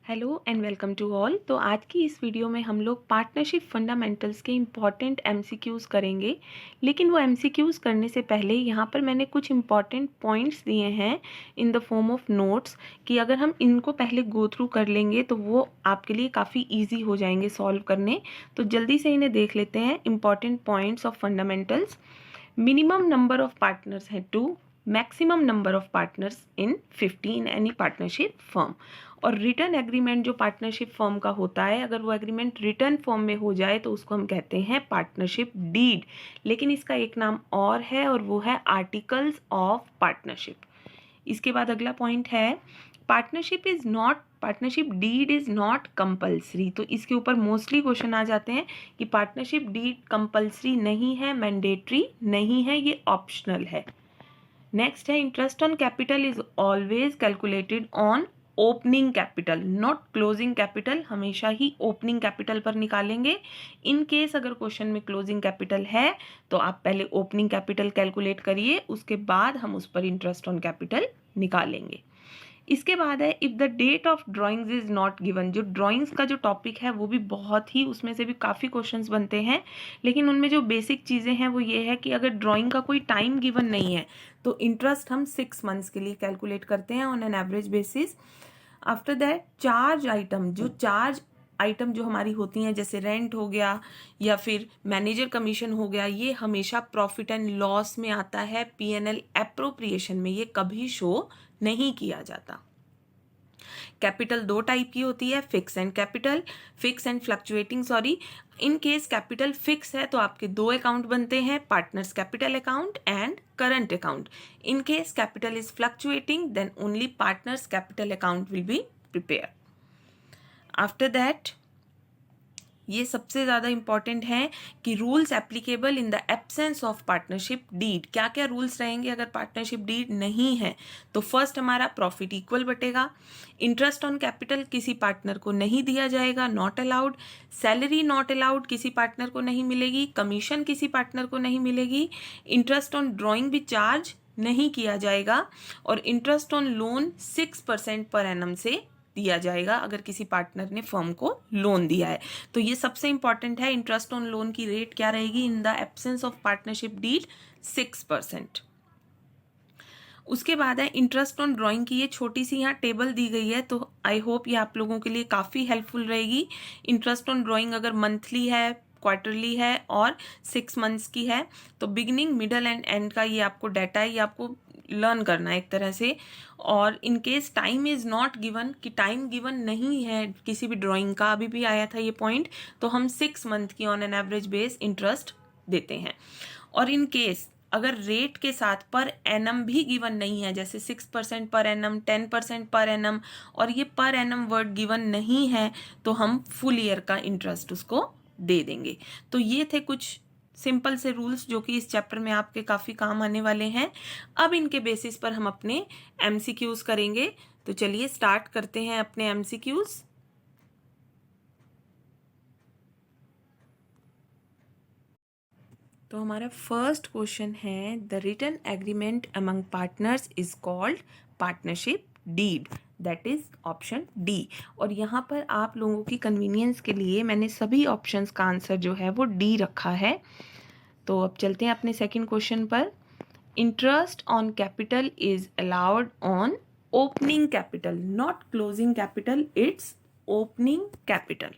Hello and welcome to all. तो आज की इस वीडियो में हम लोग पार्टनरशिप फंडामेंटल्स के इम्पॉर्टेंट एमसीक्यूज़ करेंगे। लेकिन वो एमसीक्यूज़ करने से पहले यहाँ पर मैंने कुछ इम्पॉर्टेंट पॉइंट्स दिए हैं in the form of notes कि अगर हम इनको पहले गो थ्रू कर लेंगे तो वो आपके लिए काफ़ी ईजी हो जाएंगे सॉल्व करने। तो जल्दी से इन्हें देख लेते हैं। Important points of fundamentals. Minimum number of partners है 2, maximum number of partners in 15 any partnership firm. और रिटर्न एग्रीमेंट जो पार्टनरशिप फर्म का होता है, अगर वो एग्रीमेंट रिटर्न फॉर्म में हो जाए तो उसको हम कहते हैं पार्टनरशिप डीड। लेकिन इसका एक नाम और है और वो है आर्टिकल्स ऑफ पार्टनरशिप। इसके बाद अगला पॉइंट है partnership deed is not compulsory. तो इसके ऊपर मोस्टली क्वेश्चन आ जाते हैं कि पार्टनरशिप डीड कंपल्सरी नहीं है, मैंडेटरी नहीं है, ये ऑप्शनल है। नेक्स्ट है interest on capital is always calculated on opening capital not closing capital. हमेशा ही ओपनिंग कैपिटल पर निकालेंगे। इन केस अगर क्वेश्चन में क्लोजिंग कैपिटल है तो आप पहले ओपनिंग कैपिटल कैलकुलेट करिए, उसके बाद हम उस पर इंटरेस्ट ऑन कैपिटल निकालेंगे। इसके बाद है if the date of drawings is not given. जो ड्राइंग्स का जो टॉपिक है वो भी बहुत ही, उसमें से भी काफ़ी क्वेश्चंस बनते हैं, लेकिन उनमें जो बेसिक चीज़ें हैं वो ये है कि अगर ड्राइंग का कोई टाइम गिवन नहीं है तो इंटरेस्ट हम 6 मंथ्स के लिए कैलकुलेट करते हैं on an average basis. After that charge item जो हमारी होती हैं, जैसे रेंट हो गया या फिर मैनेजर कमीशन हो गया, ये हमेशा प्रॉफिट एंड लॉस में आता है, पीएनएल एप्रोप्रिएशन में ये कभी शो नहीं किया जाता। कैपिटल दो टाइप की होती है, fix and fluctuating. In case capital fix है तो आपके दो अकाउंट बनते हैं, partners capital account and current account. In case capital is fluctuating then only partners capital account will be prepare. After that ये सबसे ज़्यादा इंपॉर्टेंट है कि rules applicable in the absence of partnership deed. क्या क्या rules रहेंगे अगर partnership deed नहीं है? तो फर्स्ट हमारा प्रॉफिट इक्वल बटेगा, इंटरेस्ट ऑन कैपिटल किसी पार्टनर को नहीं दिया जाएगा, not allowed, salary not allowed किसी पार्टनर को नहीं मिलेगी, कमीशन किसी पार्टनर को नहीं मिलेगी, इंटरेस्ट ऑन ड्रॉइंग भी चार्ज नहीं किया जाएगा, और interest on loan 6% per annum से दिया जाएगा अगर किसी पार्टनर ने फर्म को लोन दिया है। तो ये सबसे इंपॉर्टेंट है, इंटरेस्ट ऑन लोन की रेट क्या रहेगी in the absence of partnership deed? 6%। उसके बाद है इंटरेस्ट ऑन ड्राइंग की ये छोटी सी यहाँ टेबल दी गई है, तो आई होप ये आप लोगों के लिए काफ़ी हेल्पफुल रहेगी। इंटरेस्ट ऑन ड्राइंग अगर मंथली है, क्वार्टरली है और 6 मंथ्स की है, तो बिगिनिंग मिडल एंड एंड का ये आपको डाटा है, ये आपको लर्न करना है एक तरह से। और in case time is not given, कि टाइम गिवन नहीं है किसी भी ड्राइंग का, अभी भी आया था ये पॉइंट, तो हम 6 मंथ की on an average base interest देते हैं। और इन केस अगर रेट के साथ पर एनम भी गिवन नहीं है, जैसे 6% पर एनम, 10% पर एनम, और ये पर एनम वर्ड गिवन नहीं है, तो हम फुल ईयर का इंटरेस्ट उसको दे देंगे। तो ये थे कुछ सिंपल से रूल्स जो कि इस चैप्टर में आपके काफ़ी काम आने वाले हैं। अब इनके बेसिस पर हम अपने एमसीक्यूज करेंगे। तो चलिए स्टार्ट करते हैं अपने एमसीक्यूज। तो हमारा फर्स्ट क्वेश्चन है, the written agreement among partners is called partnership deed, that is option D. और यहाँ पर आप लोगों की कन्वीनियंस के लिए मैंने सभी ऑप्शंस का आंसर जो है वो डी रखा है। तो अब चलते हैं अपने सेकंड क्वेश्चन पर। Interest on capital is allowed on opening capital, not closing capital, it's opening capital.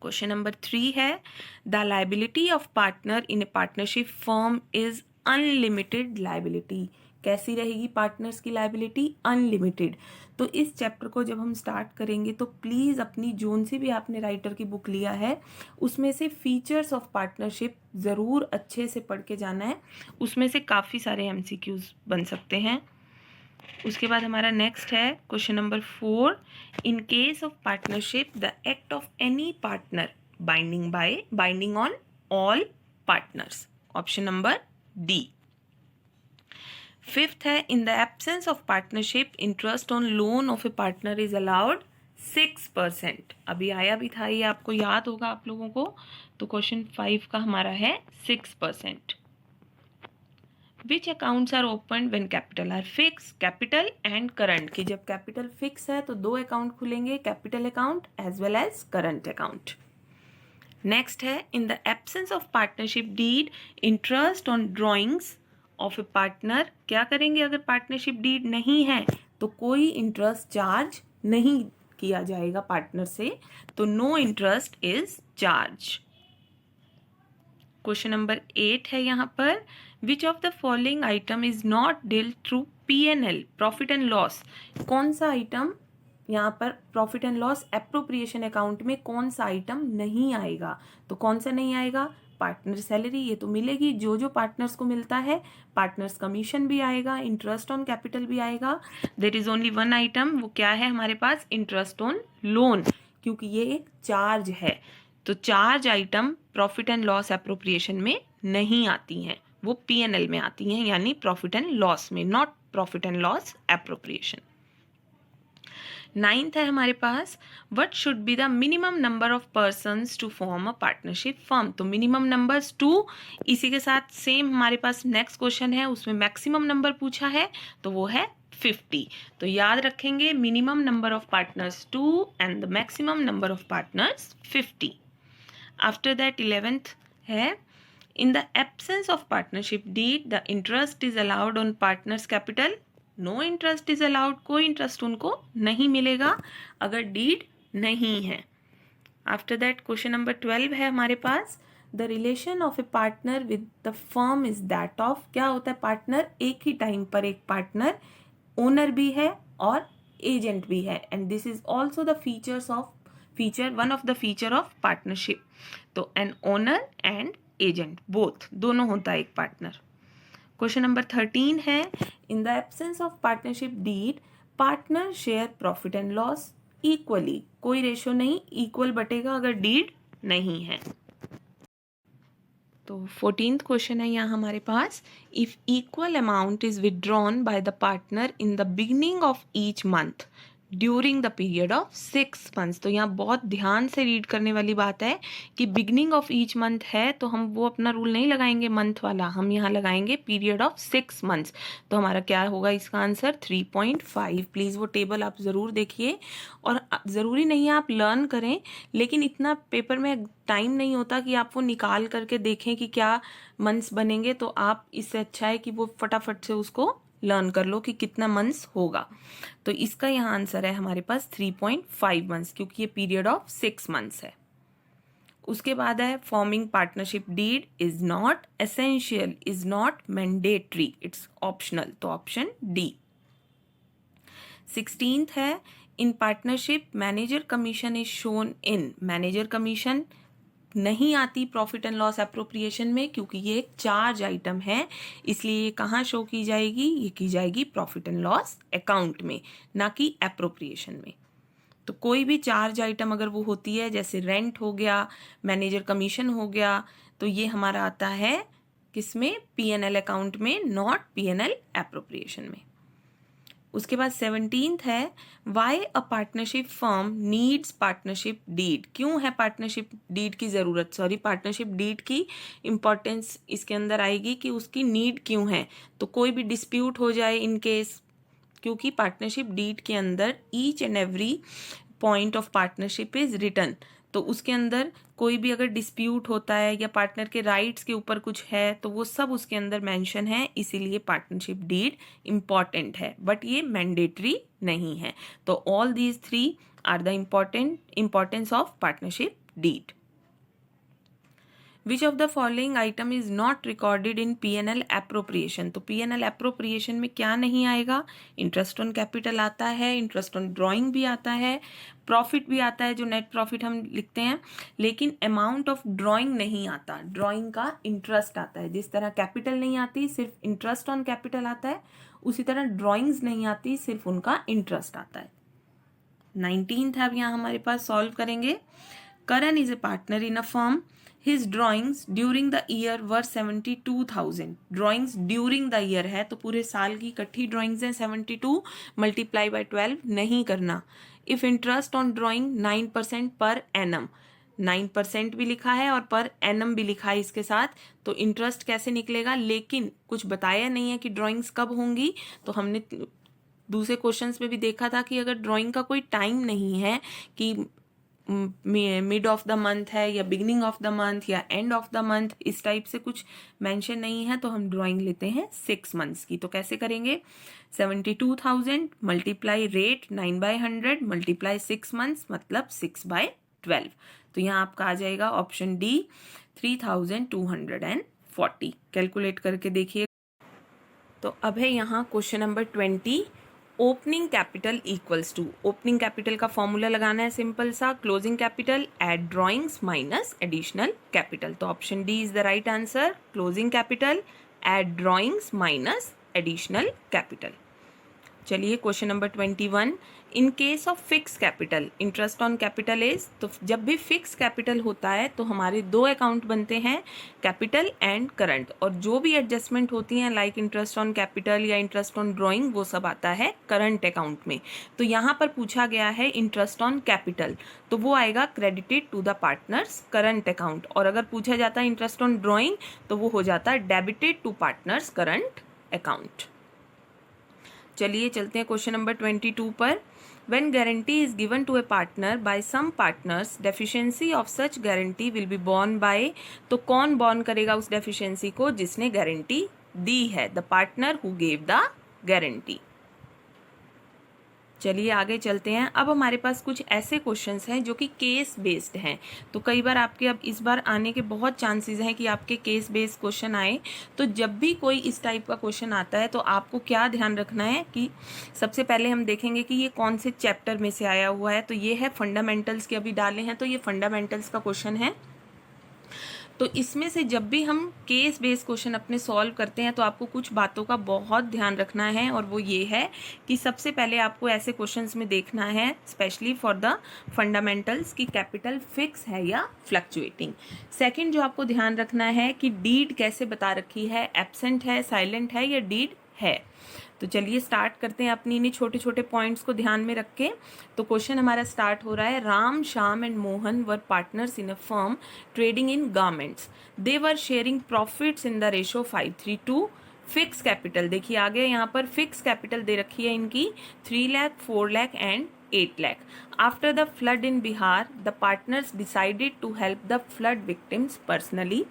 Question number 3 है, the liability of partner in A partnership firm is unlimited liability. कैसी रहेगी पार्टनर्स की लाइबिलिटी? अनलिमिटेड। तो इस chapter को जब हम start करेंगे तो प्लीज़ अपनी जोन से भी आपने राइटर की बुक लिया है, उसमें से फीचर्स ऑफ पार्टनरशिप ज़रूर अच्छे से पढ़ के जाना है, उसमें से काफ़ी सारे एमसीक्यूज बन सकते हैं। उसके बाद हमारा नेक्स्ट है question number 4, in case of partnership the act of any partner binding on all partners, option number D. Fifth है, in the absence of partnership interest on loan of a partner is allowed 6%। अभी आया भी था, ये आपको याद होगा आप लोगों को। तो क्वेश्चन 5 का हमारा है 6%। Which accounts are open when capital are fix, capital and current, कि जब कैपिटल फिक्स है तो दो अकाउंट खुलेंगे, capital account as well as current account. Next है, in the absence of partnership deed interest on drawings of a partner, क्या करेंगे अगर पार्टनरशिप डीड नहीं है तो कोई इंटरेस्ट चार्ज नहीं किया जाएगा पार्टनर से, तो no interest is charge. Question number 8 है यहाँ पर, which of the following item is not deal through P&L, profit and loss, कौन सा आइटम यहाँ पर profit and loss appropriation account में कौन सा आइटम नहीं आएगा, तो कौन सा नहीं आएगा, पार्टनर सैलरी, ये तो मिलेगी जो जो पार्टनर्स को मिलता है, पार्टनर्स कमीशन भी आएगा, इंटरेस्ट ऑन कैपिटल भी आएगा। There is only one item, वो क्या है हमारे पास, इंटरेस्ट ऑन लोन, क्योंकि ये एक चार्ज है, तो charge item profit and loss appropriation में नहीं आती हैं, वो P&L में आती हैं, यानी प्रॉफिट एंड लॉस में, not profit and loss appropriation. 9th है हमारे पास, what should be the minimum number of persons to form a partnership firm, तो मिनिमम नंबर्स 2, इसी के साथ सेम हमारे पास नेक्स्ट क्वेश्चन है, उसमें मैक्सिमम नंबर पूछा है तो वो है 50, तो याद रखेंगे minimum number of partners 2 and the maximum number of partners 50। After that 11th है, in the absence of partnership deed the interest is allowed on partners capital, no interest is allowed, कोई इंटरेस्ट उनको नहीं मिलेगा अगर deed नहीं है। After that question number 12 है हमारे पास, the relation of a partner with the firm is that of, क्या होता है पार्टनर, एक ही टाइम पर एक पार्टनर ओनर भी है और एजेंट भी है, and this is also the one of the feature of partnership, तो an owner and agent both, दोनों होता है एक पार्टनर। क्वेश्चन नंबर 13 है, in the absence of partnership deed partner share profit and loss equally, कोई रेशो नहीं, equal बटेगा अगर डीड नहीं है। तो 14th क्वेश्चन है यहाँ हमारे पास, if equal amount is withdrawn by the partner in the beginning of each month during the period of 6 months, तो यहाँ बहुत ध्यान से रीड करने वाली बात है कि बिगिनिंग ऑफ ईच मंथ है तो हम वो अपना रूल नहीं लगाएंगे मंथ वाला, हम यहाँ लगाएंगे पीरियड ऑफ 6 मंथ्स, तो हमारा क्या होगा इसका आंसर 3.5। प्लीज़ वो टेबल आप ज़रूर देखिए, और ज़रूरी नहीं है आप लर्न करें, लेकिन इतना पेपर में टाइम नहीं होता कि आप वो निकाल करके देखें कि क्या मंथ्स बनेंगे, तो आप इससे अच्छा है कि वो फटाफट से उसको लर्न कर लो कि कितना मंथ्स होगा। तो इसका यहाँ आंसर है हमारे पास 3.5 मंथ्स, क्योंकि ये पीरियड ऑफ 6 मंथ्स है। उसके बाद है, forming partnership deed is not essential, is not mandatory, it's optional, तो ऑप्शन डी। 16th है, in partnership manager commission is shown in, manager commission नहीं आती प्रॉफिट एंड लॉस एप्रोप्रिएशन में, क्योंकि ये एक चार्ज आइटम है, इसलिए ये कहाँ शो की जाएगी, ये की जाएगी प्रॉफिट एंड लॉस अकाउंट में, ना कि एप्रोप्रिएशन में। तो कोई भी चार्ज आइटम अगर वो होती है, जैसे रेंट हो गया, मैनेजर कमीशन हो गया, तो ये हमारा आता है किसमें, P&L अकाउंट में, नॉट P&L एप्रोप्रिएशन में। उसके बाद 17th है, why a partnership firm needs partnership deed, क्यों है पार्टनरशिप डीड की ज़रूरत, पार्टनरशिप डीड की इम्पोर्टेंस इसके अंदर आएगी कि उसकी नीड क्यों है, तो कोई भी डिस्प्यूट हो जाए इन केस, क्योंकि पार्टनरशिप डीड के अंदर each and every point of partnership is written, तो उसके अंदर कोई भी अगर डिस्प्यूट होता है या पार्टनर के राइट्स के ऊपर कुछ है तो वो सब उसके अंदर मेंशन है, इसीलिए पार्टनरशिप डीड इम्पॉर्टेंट है, बट ये मैंडेटरी नहीं है। तो all these 3 are the importance of partnership deed. Which of the following item is not recorded in P&L appropriation, तो P&L एप्रोप्रिएशन में क्या नहीं आएगा, इंटरेस्ट ऑन कैपिटल आता है, इंटरेस्ट ऑन ड्राइंग भी आता है, प्रॉफिट भी आता है जो नेट प्रॉफिट हम लिखते हैं, लेकिन अमाउंट ऑफ ड्राइंग नहीं आता, ड्राइंग का इंटरेस्ट आता है, जिस तरह कैपिटल नहीं आती सिर्फ इंटरेस्ट ऑन कैपिटल आता है, उसी तरह ड्राइंग्स नहीं आती सिर्फ उनका इंटरेस्ट आता है। 19th है, अब यहाँ हमारे पास सॉल्व करेंगे। Karan is a partner in a firm, His drawings during the year were 72,000, drawings during the year है तो पूरे साल की इकट्ठी ड्राइंग्स हैं, 72 मल्टीप्लाई बाय 12 नहीं करना। If interest on drawing 9% per annum, 9% भी लिखा है और पर एनम भी लिखा है इसके साथ, तो इंटरेस्ट कैसे निकलेगा, लेकिन कुछ बताया नहीं है कि ड्राइंग्स कब होंगी। तो हमने दूसरे क्वेश्चंस में भी देखा था कि अगर ड्राइंग का कोई टाइम नहीं है कि मिड ऑफ द मंथ है या बिगिनिंग ऑफ द मंथ या एंड ऑफ द मंथ, इस टाइप से कुछ मेंशन नहीं है, तो हम ड्राइंग लेते हैं 6 मंथ्स की। तो कैसे करेंगे, 72,000 मल्टीप्लाई रेट 9/100 मल्टीप्लाई 6 मंथ्स मतलब 6/12। तो यहाँ आपका आ जाएगा ऑप्शन डी 3,240। कैलकुलेट करके देखिए। तो अब है यहाँ question number 20, opening capital equals to, opening capital का फॉर्मूला लगाना है सिंपल सा, closing capital at drawings minus additional capital. तो option D is the right answer, closing capital at drawings minus additional capital. चलिए question number 21, in case of fix capital interest on capital is, तो जब भी fix capital होता है तो हमारे दो अकाउंट बनते हैं, कैपिटल एंड करंट, और जो भी एडजस्टमेंट होती हैं लाइक इंटरेस्ट ऑन कैपिटल या इंटरेस्ट ऑन ड्राइंग वो सब आता है करंट अकाउंट में। तो यहाँ पर पूछा गया है इंटरेस्ट ऑन कैपिटल, तो वो आएगा credited to the partners current account, और अगर पूछा जाता है इंटरेस्ट ऑन ड्राइंग तो वो हो जाता है debited to partners current account. चलिए चलते हैं क्वेश्चन नंबर 22 पर, when guarantee is given to a partner by some partners, deficiency of such guarantee will be borne by, तो कौन बॉर्न करेगा उस डेफिशिएंसी को, जिसने गारंटी दी है, the partner who gave the guarantee. चलिए आगे चलते हैं। अब हमारे पास कुछ ऐसे क्वेश्चंस हैं जो कि केस बेस्ड हैं, तो कई बार आपके अब इस बार आने के बहुत चांसेस हैं कि आपके केस बेस्ड क्वेश्चन आए। तो जब भी कोई इस टाइप का क्वेश्चन आता है तो आपको क्या ध्यान रखना है कि सबसे पहले हम देखेंगे कि ये कौन से चैप्टर में से आया हुआ है। तो ये है फंडामेंटल्स के, अभी डाले हैं तो ये फंडामेंटल्स का क्वेश्चन है। तो इसमें से जब भी हम केस बेस्ड क्वेश्चन अपने सॉल्व करते हैं तो आपको कुछ बातों का बहुत ध्यान रखना है, और वो ये है कि सबसे पहले आपको ऐसे क्वेश्चंस में देखना है स्पेशली फॉर द फंडामेंटल्स कि कैपिटल फिक्स है या फ्लक्चुएटिंग। सेकंड जो आपको ध्यान रखना है कि डीड कैसे बता रखी है, एब्सेंट है, साइलेंट है या डीड है। तो चलिए स्टार्ट करते हैं अपनी इन्हीं छोटे छोटे पॉइंट्स को ध्यान में रख के। तो क्वेश्चन हमारा स्टार्ट हो रहा है, Ram, Shyam and Mohan were partners in a firm trading in garments, they were sharing profits in the ratio 5:3. Fix capital देखिए आगे यहाँ पर फिक्स कैपिटल दे रखी है इनकी 3 lakh, 4 lakh and 8 lakh. After the flood in Bihar, the partners decided to help the flood victims personally.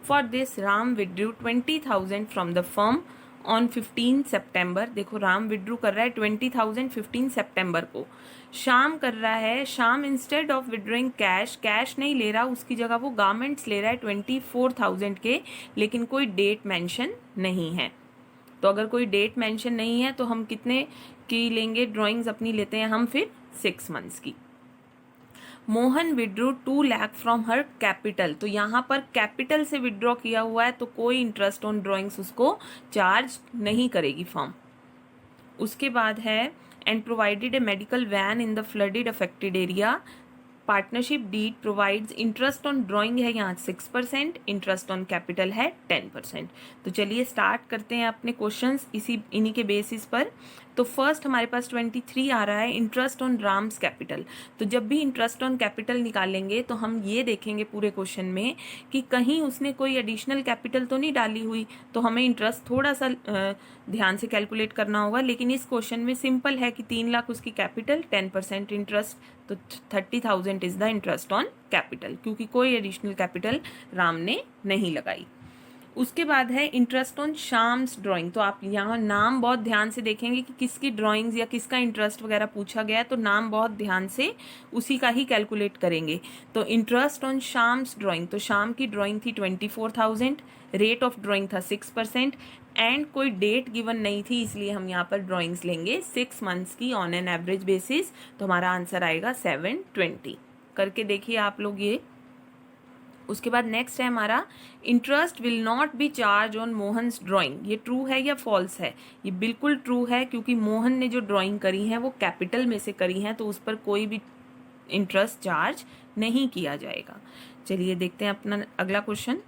For this, Ram withdrew 20,000 from the firm on 15 September. देखो Ram withdrew कर रहा है 20,000 15 सितंबर को। शाम कर रहा है, शाम इंस्टेड ऑफ विड्रोइंग कैश नहीं ले रहा, उसकी जगह वो गारमेंट्स ले रहा है 24,000 के, लेकिन कोई डेट मेंशन नहीं है। तो अगर कोई डेट मेंशन नहीं है तो हम कितने की लेंगे, ड्राइंग्स अपनी लेते हैं हम फिर 6 मंथ्स की। Mohan withdrew 2 lakh from her capital, तो यहाँ पर कैपिटल से विड्रॉ किया हुआ है तो कोई इंटरेस्ट ऑन ड्राइंग्स उसको चार्ज नहीं करेगी फर्म। उसके बाद है and provided a medical van in the flooded affected area, partnership deed provides, interest on drawing है यहाँ 6%, इंटरेस्ट ऑन कैपिटल है 10%। तो चलिए स्टार्ट करते हैं अपने क्वेश्चंस इन्हीं के बेसिस पर। तो फर्स्ट हमारे पास 23 आ रहा है, इंटरेस्ट ऑन राम्स कैपिटल। तो जब भी इंटरेस्ट ऑन कैपिटल निकालेंगे तो हम ये देखेंगे पूरे क्वेश्चन में कि कहीं उसने कोई एडिशनल कैपिटल तो नहीं डाली हुई, तो हमें इंटरेस्ट थोड़ा सा ध्यान से कैलकुलेट करना होगा। लेकिन इस क्वेश्चन में सिंपल है कि 3 लाख उसकी कैपिटल, 10% इंटरेस्ट, तो 30,000 is the interest on capital, क्योंकि कोई एडिशनल कैपिटल राम ने नहीं लगाई। उसके बाद है इंटरेस्ट ऑन शाम्स ड्राइंग। तो आप यहाँ नाम बहुत ध्यान से देखेंगे कि किसकी ड्राइंग्स या किसका इंटरेस्ट वगैरह पूछा गया है, तो नाम बहुत ध्यान से उसी का ही कैलकुलेट करेंगे। तो इंटरेस्ट ऑन शाम्स ड्राइंग, तो शाम की ड्राइंग थी 24,000, रेट ऑफ ड्राइंग था 6% एंड कोई डेट गिवन नहीं थी, इसलिए हम यहाँ पर ड्राइंग्स लेंगे 6 मंथ्स की ऑन एन एवरेज बेसिस। तो हमारा आंसर आएगा 720। करके देखिए आप लोग ये। उसके बाद नेक्स्ट है हमारा, interest will not be charge on Mohan's drawing. ये ट्रू है या फॉल्स है? ये बिल्कुल ट्रू है, क्योंकि मोहन ने जो ड्राइंग करी है वो कैपिटल में से करी है, तो उस पर कोई भी इंटरेस्ट चार्ज नहीं किया जाएगा। चलिए देखते हैं अपना अगला question.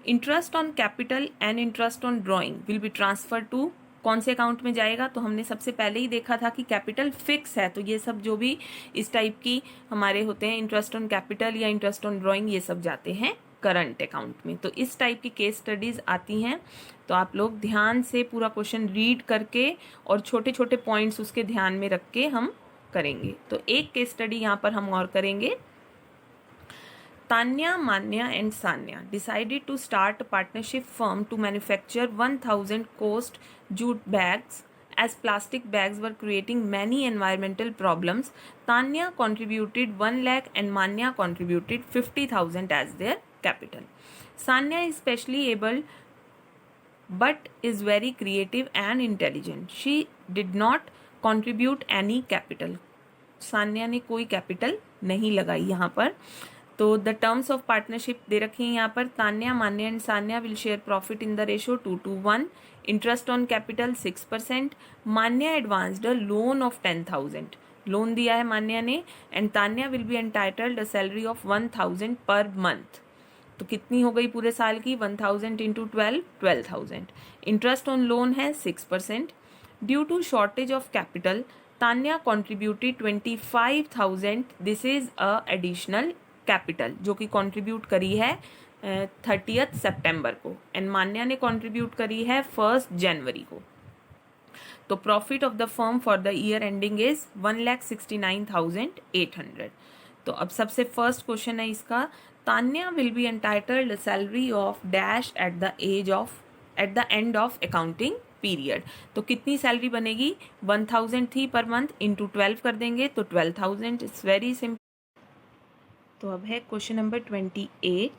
Interest on capital and interest on drawing will be transfer to कौन से अकाउंट में जाएगा, तो हमने सबसे पहले ही देखा था कि कैपिटल फिक्स है, तो ये सब जो भी इस टाइप की हमारे होते हैं इंटरेस्ट ऑन कैपिटल या इंटरेस्ट ऑन ड्राइंग, ये सब जाते हैं करंट अकाउंट में। तो इस टाइप की केस स्टडीज आती हैं, तो आप लोग ध्यान से पूरा क्वेश्चन रीड करके और छोटे छोटे पॉइंट्स उसके ध्यान में रख के हम करेंगे। तो एक केस स्टडी यहाँ पर हम और करेंगे। Tanya, Manya and Sanya decided to start a partnership firm to manufacture 1000 coast jute bags. As plastic bags were creating many environmental problems, Tanya contributed 1 lakh and Manya contributed 50,000 as their capital. Sanya is specially able but is very creative and intelligent. She did not contribute any capital. Sanya ने कोई capital नहीं लगाई यहाँ पर। तो the terms of partnership दे रखी हैं यहाँ पर। Tanya, Manya and Sanya will share profit in the ratio 2:1। Interest on capital 6%। Manya advanced a loan of 10,000, loan दिया है मान्या ने। And Tanya will be entitled a salary of 1,000 per month. तो कितनी हो गई पूरे साल की, 1,000 इंटू 12,000। इंटरेस्ट ऑन लोन है 6%। Due to shortage of capital Tanya contributed 25,000, this is a additional capital जो कि कंट्रीब्यूट करी है 30 सितंबर को, एंड मान्या ने कंट्रीब्यूट करी है 1 जनवरी को। तो profit of the firm for the year ending is 1,69,800। तो अब सबसे फर्स्ट क्वेश्चन है इसका, Tanya will be entitled salary of dash at the end of accounting period. तो कितनी सैलरी बनेगी, 1,000 थी पर मंथ, इंटू 12 कर देंगे तो 12,000। It's very simple. तो अब है question number 28।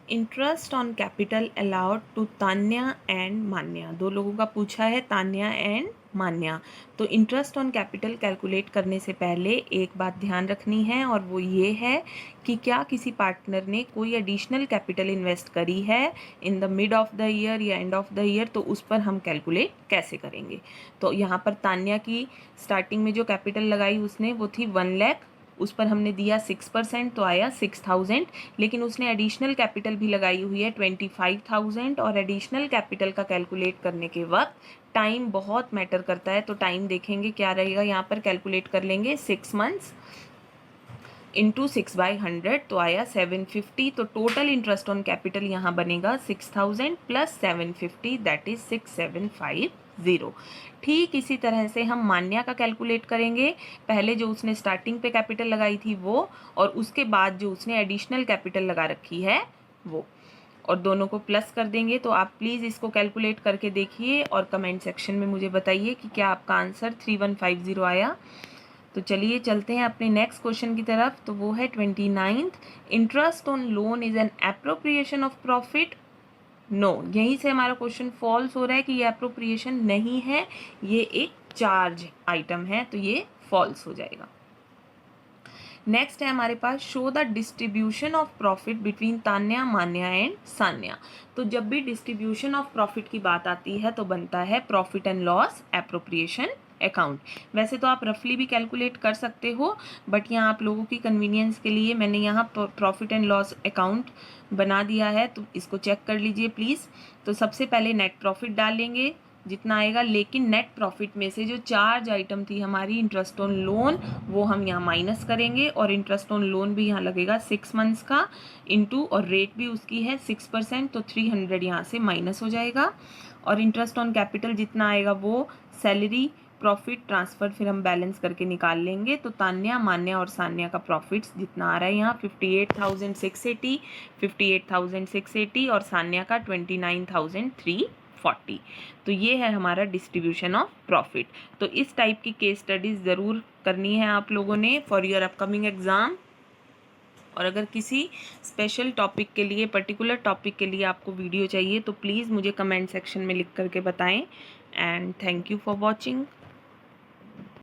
Interest on capital allowed to Tanya and Manya. दो लोगों का पूछा है, तान्या एंड मान्या। तो इंटरेस्ट ऑन कैपिटल कैलकुलेट करने से पहले एक बात ध्यान रखनी है, और वो ये है कि क्या किसी पार्टनर ने कोई एडिशनल कैपिटल इन्वेस्ट करी है in the mid of the year या एंड ऑफ द ईयर, तो उस पर हम कैलकुलेट कैसे करेंगे। तो यहाँ पर तान्या की स्टार्टिंग में जो कैपिटल लगाई उसने वो थी 1 लाख, उस पर हमने दिया 6%, तो आया 6,000। लेकिन उसने एडिशनल कैपिटल भी लगाई हुई है 25,000, और एडिशनल कैपिटल का कैलकुलेट करने के वक्त टाइम बहुत मैटर करता है। तो टाइम देखेंगे क्या रहेगा, यहाँ पर कैलकुलेट कर लेंगे 6 मंथ्स इंटू 6/100, तो आया 750। तो टोटल इंटरेस्ट ऑन कैपिटल यहाँ बनेगा 6,000 प्लस 750, दैट इज 6,750। ठीक इसी तरह से हम मान्या का कैलकुलेट करेंगे। पहले जो उसने स्टार्टिंग पे कैपिटल लगाई थी वो, और उसके बाद जो उसने एडिशनल कैपिटल लगा रखी है वो, और दोनों को प्लस कर देंगे। तो आप प्लीज़ इसको कैलकुलेट करके देखिए और कमेंट सेक्शन में मुझे बताइए कि क्या आपका आंसर 3150 आया। तो चलिए चलते हैं अपने नेक्स्ट क्वेश्चन की तरफ। तो वो है 29th। Interest on loan is an appropriation of profit. No, यहीं से हमारा क्वेश्चन फॉल्स हो रहा है कि ये एप्रोप्रिएशन नहीं है, ये एक चार्ज आइटम है, तो ये फॉल्स हो जाएगा। नेक्स्ट है हमारे पास, show the distribution of profit between Tanya, Manya and Sanya. तो जब भी डिस्ट्रीब्यूशन ऑफ प्रॉफिट की बात आती है तो बनता है profit and loss appropriation account. वैसे तो आप रफली भी कैलकुलेट कर सकते हो, बट यहाँ आप लोगों की कन्वीनियंस के लिए मैंने यहाँ प्रॉफिट एंड लॉस अकाउंट बना दिया है, तो इसको चेक कर लीजिए प्लीज़। तो सबसे पहले नेट प्रॉफिट डालेंगे जितना आएगा, लेकिन नेट प्रॉफिट में से जो चार्ज आइटम थी हमारी इंटरेस्ट ऑन लोन, वो हम यहाँ माइनस करेंगे, और इंटरेस्ट ऑन लोन भी यहाँ लगेगा 6 मंथ्स का, इंटू, और रेट भी उसकी है 6%, तो 300 यहाँ से माइनस हो जाएगा। और इंटरेस्ट ऑन कैपिटल जितना आएगा वो सैलरी, प्रॉफिट, ट्रांसफ़र फिर हम बैलेंस करके निकाल लेंगे। तो तान्या, मान्या और सान्या का प्रॉफिट्स जितना आ रहा है यहाँ 58,680 और सान्या का 29,340। तो ये है हमारा डिस्ट्रीब्यूशन ऑफ प्रॉफिट। तो इस टाइप की केस स्टडीज़ ज़रूर करनी है आप लोगों ने फॉर योर अपकमिंग एग्ज़ाम। और अगर किसी स्पेशल टॉपिक के लिए, पर्टिकुलर टॉपिक के लिए आपको वीडियो चाहिए तो प्लीज़ मुझे कमेंट सेक्शन में लिख करके बताएं। And thank you for watching.